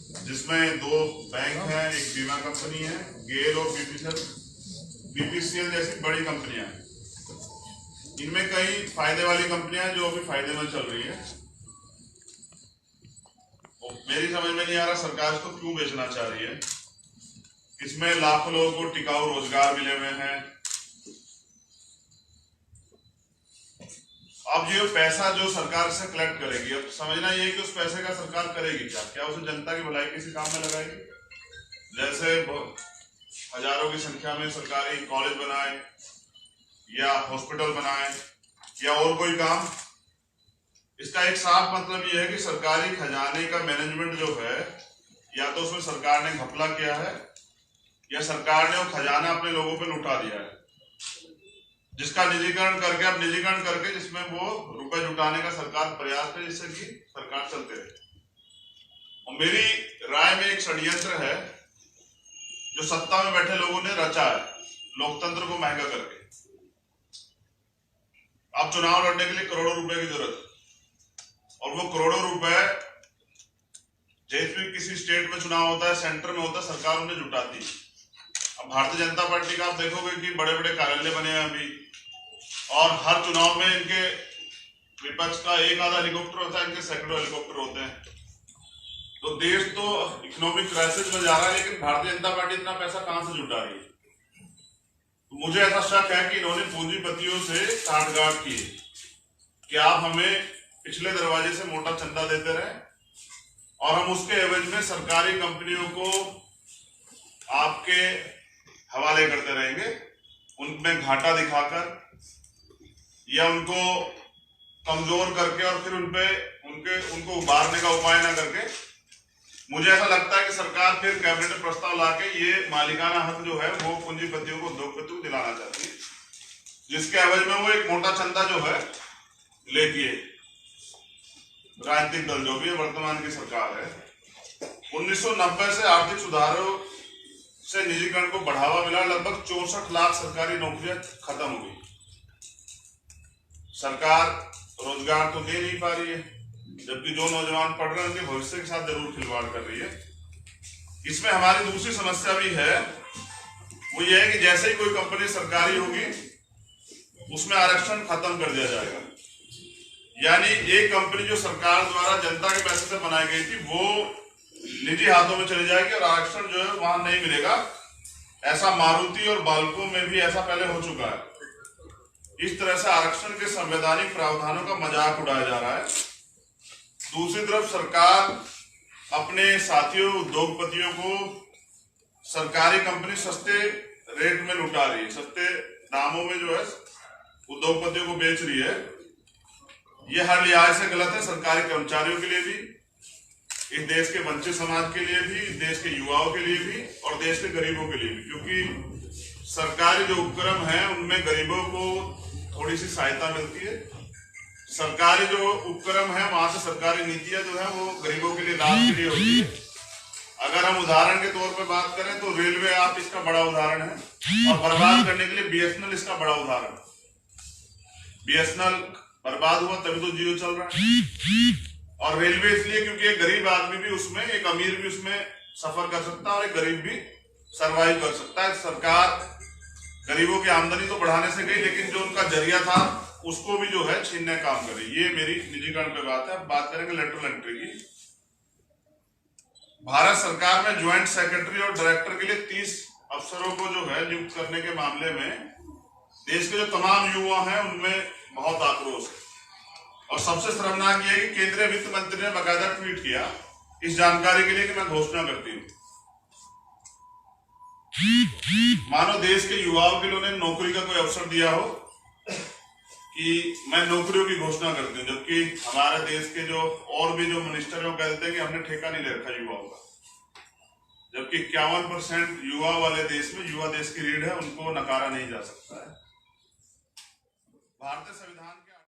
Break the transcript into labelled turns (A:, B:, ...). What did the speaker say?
A: जिसमें दो बैंक हैं, एक बीमा कंपनी है, गेल और बीपीसीएल जैसी बड़ी कंपनियां हैं। इनमें कई फायदे वाली कंपनियां हैं जो अभी फायदे में चल रही है। मेरी समझ में नहीं आ रहा सरकार इसको क्यों बेचना चाह रही है। इसमें लाखों लोगों को टिकाऊ रोजगार मिले हुए हैं। अब ये पैसा जो सरकार से कलेक्ट करेगी, अब समझना ये है कि उस पैसे का सरकार करेगी क्या उसे जनता की भलाई किसी काम में लगाएगी? जैसे हजारों की संख्या में सरकारी कॉलेज बनाए या हॉस्पिटल बनाए या और कोई काम। इसका एक साफ मतलब यह है कि सरकारी खजाने का मैनेजमेंट जो है, या तो उसमें सरकार ने घपला किया है या सरकार ने वो खजाना अपने लोगों पे लुटा दिया है, जिसका निजीकरण करके, अब निजीकरण करके जिसमें वो रुपए जुटाने का सरकार प्रयास है, जिससे कि सरकार चलते रहे। और मेरी राय में एक षड्यंत्र है जो सत्ता में बैठे लोगों ने रचा है, लोकतंत्र को महंगा करके। अब चुनाव लड़ने के लिए करोड़ों रुपए की जरूरत है, और वो करोड़ों रुपए जैसे भी किसी स्टेट में चुनाव होता है, सेंटर में होता है, सरकार उन्हें जुटाती है। अब भारतीय जनता पार्टी का आप देखोगे कि बड़े बड़े कार्यालय बने हैं अभी, और हर चुनाव में इनके विपक्ष का एक आधा हेलीकॉप्टर होता है, इनके सैकड़ों हेलीकॉप्टर होते हैं। तो देश तो इकोनॉमिक क्राइसिस में जा रहा है, लेकिन भारतीय जनता पार्टी इतना पैसा कहां से जुटा रही है? तो मुझे ऐसा शक है कि इन्होंने पूंजीपतियों से साठगांठ की कि आप हमें पिछले दरवाजे से मोटा चंदा देते रहे और हम उसके एवज में सरकारी कंपनियों को आपके हवाले करते रहेंगे, उनमें घाटा दिखाकर या उनको कमजोर करके और फिर उनको उबारने का उपाय ना करके। मुझे ऐसा लगता है कि सरकार फिर कैबिनेट में प्रस्ताव लाके ये मालिकाना हक जो है वो पूंजीपतियों को, उद्योगपतियों को दिलाना चाहती है, जिसके एवज में वो एक मोटा चंदा जो है लेती है। राजनीतिक दल जो भी है, वर्तमान की सरकार है, 1990 से आर्थिक सुधारों से निजीकरण को बढ़ावा मिला, लगभग 64 लाख सरकारी नौकरियां खत्म हो गई। सरकार रोजगार तो दे नहीं पा रही है, जबकि जो नौजवान पढ़ रहे हैं उनके भविष्य के साथ जरूर खिलवाड़ कर रही है। इसमें हमारी दूसरी समस्या भी है, वो ये है कि जैसे ही कोई कंपनी सरकारी होगी उसमें आरक्षण खत्म कर दिया जाएगा। यानी एक कंपनी जो सरकार द्वारा जनता के पैसे से बनाई गई थी वो निजी हाथों में चली जाएगी और आरक्षण जो है वहां नहीं मिलेगा। ऐसा मारुति और बाल्को में भी ऐसा पहले हो चुका है। इस तरह से आरक्षण के संवैधानिक प्रावधानों का मजाक उड़ाया जा रहा है। दूसरी तरफ सरकार अपने साथियों उद्योगपतियों को सरकारी कंपनी सस्ते रेट में लुटा रही है, सस्ते दामों में जो है उद्योगपतियों को बेच रही है। यह हर लिहाज से गलत है, सरकारी कर्मचारियों के लिए भी, इस देश के वंचित समाज के लिए भी, इस देश के युवाओं के लिए भी और देश के गरीबों के लिए भी, क्योंकि सरकारी जो उपक्रम है उनमें गरीबों को थोड़ी सी सहायता मिलती है। सरकारी जो उपक्रम है वहां से सरकारी नीतियां जो है वो गरीबों के लिए, लाभ के लिए होती है। अगर हम उदाहरण के तौर पर बात करें तो रेलवे आप इसका बड़ा उदाहरण है, और बर्बाद करने के लिए बीएसएनएल इसका बड़ा उदाहरण है। बीएसएनएल बर्बाद हुआ तभी तो जियो चल रहा है। और रेलवे इसलिए क्योंकि एक गरीब आदमी भी उसमें, एक अमीर भी उसमें सफर कर सकता है और एक गरीब भी सरवाइव कर सकता है। सरकार गरीबों की आमदनी तो बढ़ाने से गई, लेकिन जो उनका जरिया था उसको भी जो है छीनने का काम करे। ये मेरी निजीकरण पे बात है। अब बात करेंगे लेटरल एंट्री की। भारत सरकार में ज्वाइंट सेक्रेटरी और डायरेक्टर के लिए 30 अफसरों को जो है नियुक्त करने के मामले में देश के जो तमाम युवा हैं उनमें बहुत आक्रोश है। और सबसे शर्मनाक यह है कि केंद्रीय वित्त मंत्री ने बाकायदा ट्वीट किया इस जानकारी के लिए कि मैं घोषणा करती हूँ। मानो देश के युवाओं के लिए उन्हें नौकरी का कोई अवसर दिया हो कि मैं नौकरियों की घोषणा करती हूँ, जबकि हमारे देश के जो और भी जो मिनिस्टर हैं वो कहते हैं कि हमने ठेका नहीं ले रखा युवाओं का। जबकि 51% युवा वाले देश में, युवा देश की रीढ़ है, उनको नकारा नहीं जा सकता है। भारतीय संविधान